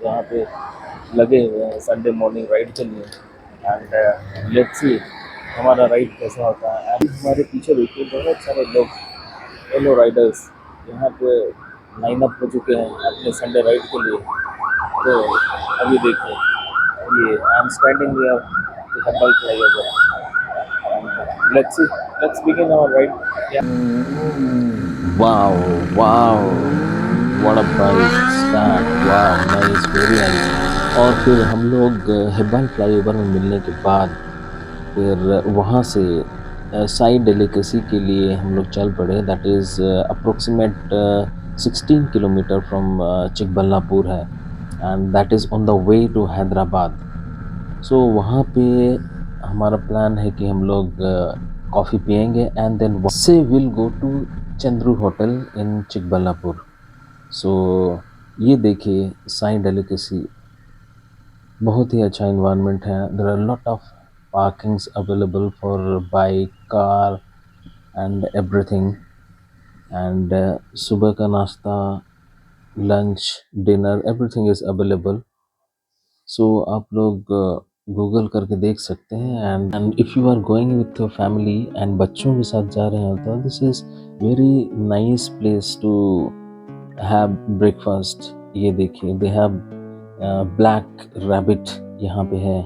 यहाँ पे लगे हुए हैं संडे मॉर्निंग राइड के लिए। एंड लेट्स सी हमारा राइड कैसा होता है। एंड हमारे पीछे देखिए बहुत सारे लोग फेलो राइडर्स यहाँ पे लाइन अप हो चुके हैं अपने संडे राइड के लिए। तो अभी देखिए ये I am standing here with a bulk flyover. Let's begin our ride. Wow, wow, what a bright start, wow, nice, very nice। और फिर हम लोग हिब्बल फ्लाईओवर में मिलने के बाद फिर वहाँ से साइड डेलिकेसी के लिए हम लोग चल पड़े। That is approximate 16 kilometre from Chikballapur है, and that is on the way to Hyderabad. So वहाँ पे हमारा प्लान है कि हम लोग कॉफ़ी पियेंगे एंड देन वहाँ से will go to Chandru hotel in Chikballapur. So ये देखिए साइन डेलिकेसी, बहुत ही अच्छा इन्वायरमेंट है। There are lot of parkings available for bike, car and everything. And सुबह का नाश्ता, lunch, dinner, everything is available. So आप लोग गूगल करके देख सकते हैं। And if you are going with your family and बच्चों के साथ जा रहे हैं तो this is very nice place to have breakfast. ये देखिए दे हैव ब्लैक रैबिट यहाँ पे है,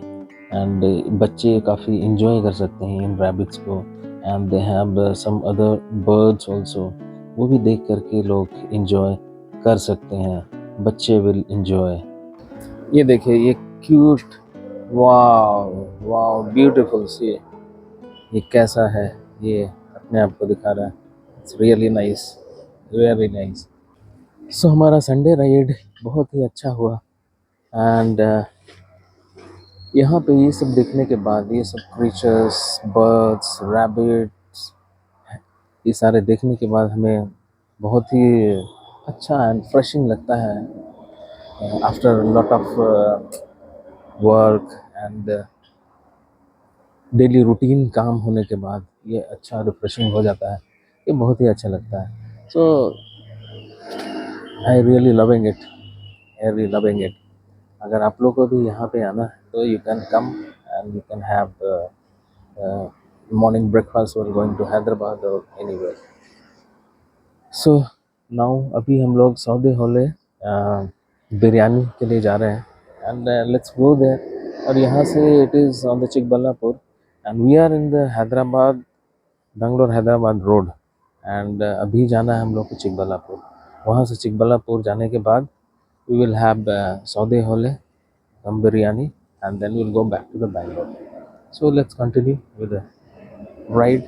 एंड बच्चे काफ़ी इंजॉय कर सकते हैं इन रैबिट्स को। And they have some other birds also, वो भी देख करके लोग इंजॉय कर सकते हैं, बच्चे विल इंजॉय। ये देखिए ये क्यूट, वाव वाव ब्यूटीफुल सी, ये कैसा है, ये अपने आप को दिखा रहा है। It's really nice, very nice. So हमारा संडे राइड बहुत ही अच्छा हुआ। एंड यहाँ पे ये सब देखने के बाद, ये सब क्रीचर्स, बर्ड्स, रैबिट्स, ये सारे देखने के बाद हमें बहुत ही अच्छा एंड फ्रेशिंग लगता है after lot of work and daily routine काम होने के बाद ये अच्छा रिफ्रेशिंग हो जाता है। ये बहुत ही अच्छा लगता है। So I really loving it, I really loving it. अगर आप लोग को भी यहाँ पे आना है तो you can come and you can have morning breakfast और गोइंग टू हैदराबाद और एनीवेयर। सो नाउ अभी हम लोग सऊदी होले बिरयानी के लिए जा रहे हैं। And let's go there. और यहाँ से it is on the Chikkaballapur and we are in the Hyderabad, Bangalore Hyderabad road. एंड अभी जाना है हम लोग को चिकबल्लापुर। वहाँ से चिकबल्लापुर जाने के बाद वी विल हैव सऊदी होले, some biryani, and then we'll go back to the Bangalore. So let's continue with the ride.